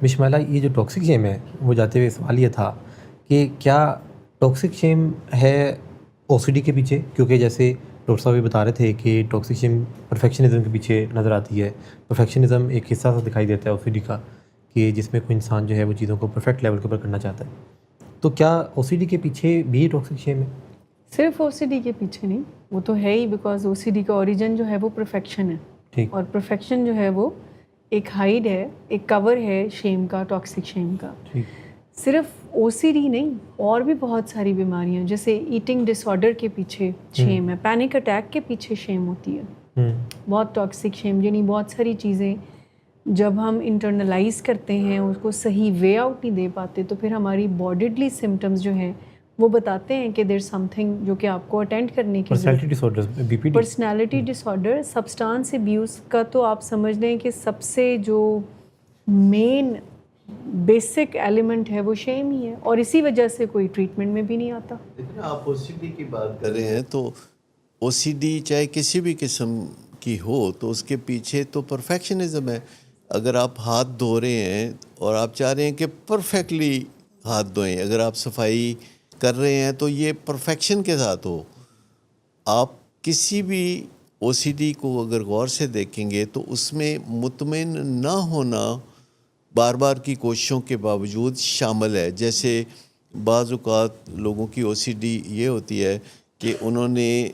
بسملہ، یہ جو ٹاکسک شیم ہے وہ جاتے ہوئے سوال یہ تھا کہ کیا ٹاکسک شیم ہے او سی ڈی کے پیچھے؟ کیونکہ جیسے ڈاکٹر صاحب یہ بتا رہے تھے کہ ٹاکسک شیم پرفیکشنزم کے پیچھے نظر آتی ہے. پرفیکشنزم ایک حصہ سا دکھائی دیتا ہے او سی ڈی کا، کہ جس میں کوئی انسان جو ہے وہ چیزوں کو پرفیکٹ لیول کے اوپر کرنا چاہتا ہے. تو کیا او سی ڈی کے پیچھے بھی ٹاکسک شیم ہے؟ صرف او سی ڈی کے پیچھے نہیں، وہ تو ہے ہی، بیکاز او سی ڈی کا اوریجن جو ہے وہ پرفیکشن ہے. ٹھیک. اور پرفیکشن جو ہے وہ ایک ہائڈ ہے، ایک کور ہے شیم کا، ٹاکسک شیم کا. ٹھیک. صرف او سی ڈی نہیں، اور بھی بہت ساری بیماریاں، جیسے ایٹنگ ڈس آرڈر کے پیچھے شیم ہے، پینک اٹیک کے پیچھے شیم ہوتی ہے. بہت ٹاکسک شیم، یعنی بہت ساری چیزیں جب ہم انٹرنلائز کرتے ہیں، اس کو صحیح وے آؤٹ نہیں دے پاتے، تو پھر ہماری باڈیلی سمٹمز جو ہیں وہ بتاتے ہیں کہ دیر سم تھنگ جو کہ آپ کو اٹینڈ کرنے کی ضرورت ہے. Personality disorder, B P D. Personality disorder, substance abuse کا تو آپ سمجھ لیں کہ سب سے جو مین بیسک ایلیمنٹ ہے وہ شیم ہی ہے، اور اسی وجہ سے کوئی ٹریٹمنٹ میں بھی نہیں آتا. لیکن آپ او سی ڈی کی بات کر رہے ہیں تو او سی ڈی چاہے کسی بھی قسم کی ہو تو اس کے پیچھے تو پرفیکشنزم ہے. اگر آپ ہاتھ دھو رہے ہیں اور آپ چاہ رہے ہیں کہ پرفیکٹلی ہاتھ دھوئیں، اگر آپ صفائی کر رہے ہیں تو یہ پرفیکشن کے ساتھ ہو. آپ کسی بھی او سی ڈی کو اگر غور سے دیکھیں گے تو اس میں مطمئن نہ ہونا بار بار کی کوششوں کے باوجود شامل ہے. جیسے بعض اوقات لوگوں کی او سی ڈی یہ ہوتی ہے کہ انہوں نے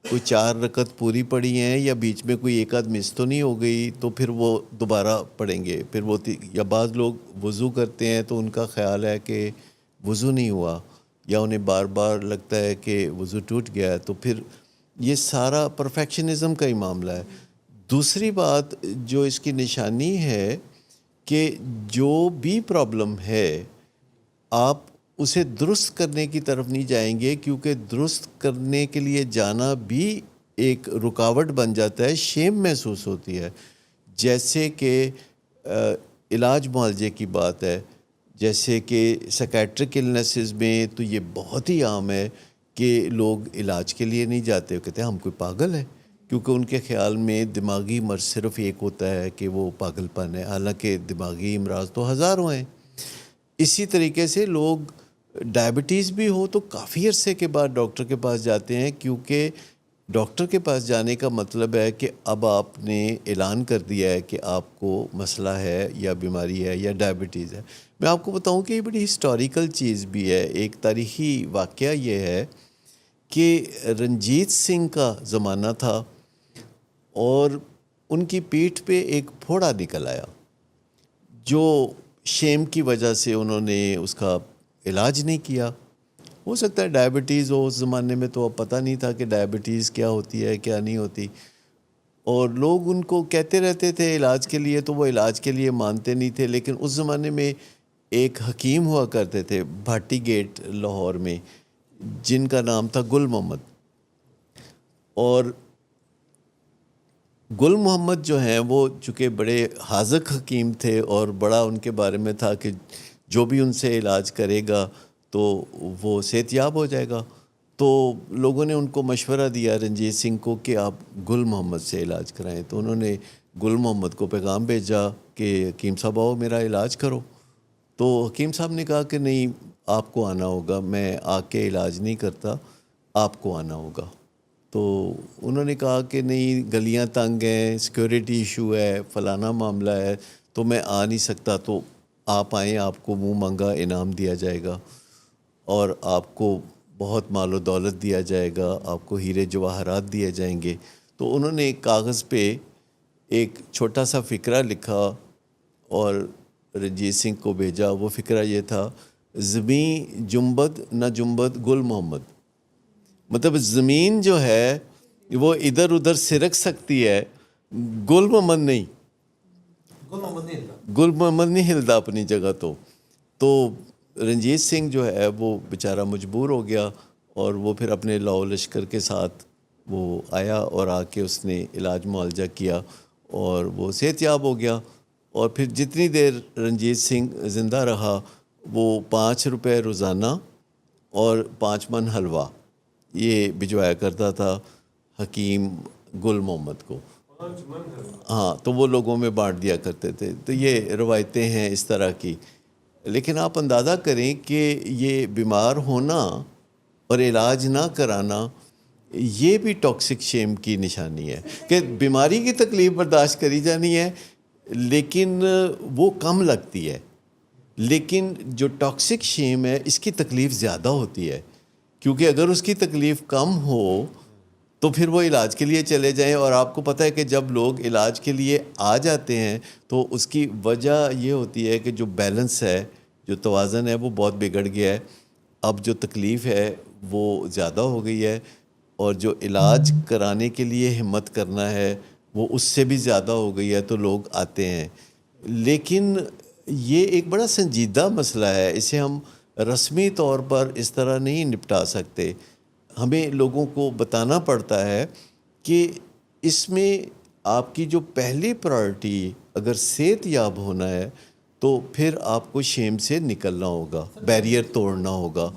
کوئی 4 رکعت پوری پڑھی ہیں یا بیچ میں کوئی ایک آدھ مس تو نہیں ہو گئی تو پھر وہ دوبارہ پڑھیں گے. پھر وہ یا بعض لوگ وضو کرتے ہیں تو ان کا خیال ہے کہ وضو نہیں ہوا، یا انہیں بار بار لگتا ہے کہ وضو ٹوٹ گیا ہے، تو پھر یہ سارا پرفیکشنزم کا ہی معاملہ ہے. دوسری بات جو اس کی نشانی ہے کہ جو بھی پرابلم ہے آپ اسے درست کرنے کی طرف نہیں جائیں گے، کیونکہ درست کرنے کے لیے جانا بھی ایک رکاوٹ بن جاتا ہے، شیم محسوس ہوتی ہے. جیسے کہ علاج معالجے کی بات ہے، جیسے کہ سائکیٹرک النیسز میں تو یہ بہت ہی عام ہے کہ لوگ علاج کے لیے نہیں جاتے، وہ کہتے ہیں ہم کوئی پاگل ہے، کیونکہ ان کے خیال میں دماغی مرض صرف ایک ہوتا ہے کہ وہ پاگل پن ہے، حالانکہ دماغی امراض تو ہزاروں ہیں. اسی طریقے سے لوگ ڈائبٹیز بھی ہو تو کافی عرصے کے بعد ڈاکٹر کے پاس جاتے ہیں، کیونکہ ڈاکٹر کے پاس جانے کا مطلب ہے کہ اب آپ نے اعلان کر دیا ہے کہ آپ کو مسئلہ ہے یا بیماری ہے یا ڈائبٹیز ہے. میں آپ کو بتاؤں کہ یہ بڑی ہسٹوریکل چیز بھی ہے، ایک تاریخی واقعہ یہ ہے کہ رنجیت سنگھ کا زمانہ تھا اور ان کی پیٹھ پہ ایک پھوڑا نکل آیا، جو شیم کی وجہ سے انہوں نے اس کا علاج نہیں کیا. ہو سکتا ہے ڈائبٹیز ہو، اس زمانے میں تو اب پتہ نہیں تھا کہ ڈائبٹیز کیا ہوتی ہے کیا نہیں ہوتی، اور لوگ ان کو کہتے رہتے تھے علاج کے لیے، تو وہ علاج کے لیے مانتے نہیں تھے. لیکن اس زمانے میں ایک حکیم ہوا کرتے تھے بھاٹی گیٹ لاہور میں، جن کا نام تھا گل محمد. اور گل محمد جو ہیں وہ چونکہ بڑے حاذق حکیم تھے اور بڑا ان کے بارے میں تھا کہ جو بھی ان سے علاج کرے گا تو وہ صحت یاب ہو جائے گا. تو لوگوں نے ان کو مشورہ دیا رنجیت سنگھ کو کہ آپ گل محمد سے علاج کرائیں. تو انہوں نے گل محمد کو پیغام بھیجا کہ حکیم صاحب آؤ میرا علاج کرو. تو حکیم صاحب نے کہا کہ نہیں، آپ کو آنا ہوگا، میں آ کے علاج نہیں کرتا، آپ کو آنا ہوگا. تو انہوں نے کہا کہ نہیں، گلیاں تنگ ہیں، سیکیورٹی ایشو ہے، فلانا معاملہ ہے، تو میں آ نہیں سکتا. تو آپ آئیں، آپ کو منہ مانگا انعام دیا جائے گا اور آپ کو بہت مال و دولت دیا جائے گا، آپ کو ہیرے جواہرات دیے جائیں گے. تو انہوں نے ایک کاغذ پہ ایک چھوٹا سا فقرہ لکھا اور رنجیت سنگھ کو بھیجا. وہ فقرہ یہ تھا، زمیں جنبد نہ جنبد گل محمد. مطلب زمین جو ہے وہ ادھر ادھر سرک سکتی ہے، گل محمد نہیں، گل محمد نہیں ہلتا اپنی جگہ. تو رنجیت سنگھ جو ہے وہ بیچارہ مجبور ہو گیا، اور وہ پھر اپنے لاؤ لشکر کے ساتھ وہ آیا اور آ کے اس نے علاج معالجہ کیا اور وہ صحت یاب ہو گیا. اور پھر جتنی دیر رنجیت سنگھ زندہ رہا وہ 5 روپے روزانہ اور 5 من حلوہ یہ بھجوایا کرتا تھا حکیم گل محمد کو. ہاں تو وہ لوگوں میں بانٹ دیا کرتے تھے. تو یہ روایتیں ہیں اس طرح کی. لیکن آپ اندازہ کریں کہ یہ بیمار ہونا اور علاج نہ کرانا یہ بھی ٹاکسک شیم کی نشانی ہے کہ بیماری کی تکلیف برداشت کری جانی ہے لیکن وہ کم لگتی ہے. لیکن جو ٹاکسک شیم ہے اس کی تکلیف زیادہ ہوتی ہے کیونکہ اگر اس کی تکلیف کم ہو تو پھر وہ علاج کے لیے چلے جائیں. اور آپ کو پتہ ہے کہ جب لوگ علاج کے لیے آ جاتے ہیں تو اس کی وجہ یہ ہوتی ہے کہ جو بیلنس ہے, جو توازن ہے وہ بہت بگڑ گیا ہے. اب جو تکلیف ہے وہ زیادہ ہو گئی ہے اور جو علاج کرانے کے لیے ہمت کرنا ہے وہ اس سے بھی زیادہ ہو گئی ہے تو لوگ آتے ہیں. لیکن یہ ایک بڑا سنجیدہ مسئلہ ہے, اسے ہم رسمی طور پر اس طرح نہیں نپٹا سکتے. ہمیں لوگوں کو بتانا پڑتا ہے کہ اس میں آپ کی جو پہلی پرائرٹی اگر صحت یاب ہونا ہے تو پھر آپ کو شیم سے نکلنا ہوگا, بیریئر توڑنا ہوگا.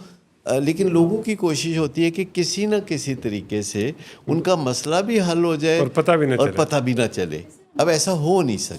لیکن لوگوں کی کوشش ہوتی ہے کہ کسی نہ کسی طریقے سے ان کا مسئلہ بھی حل ہو جائے اور پتہ بھی نہ چلے. اب ایسا ہو نہیں سکتا.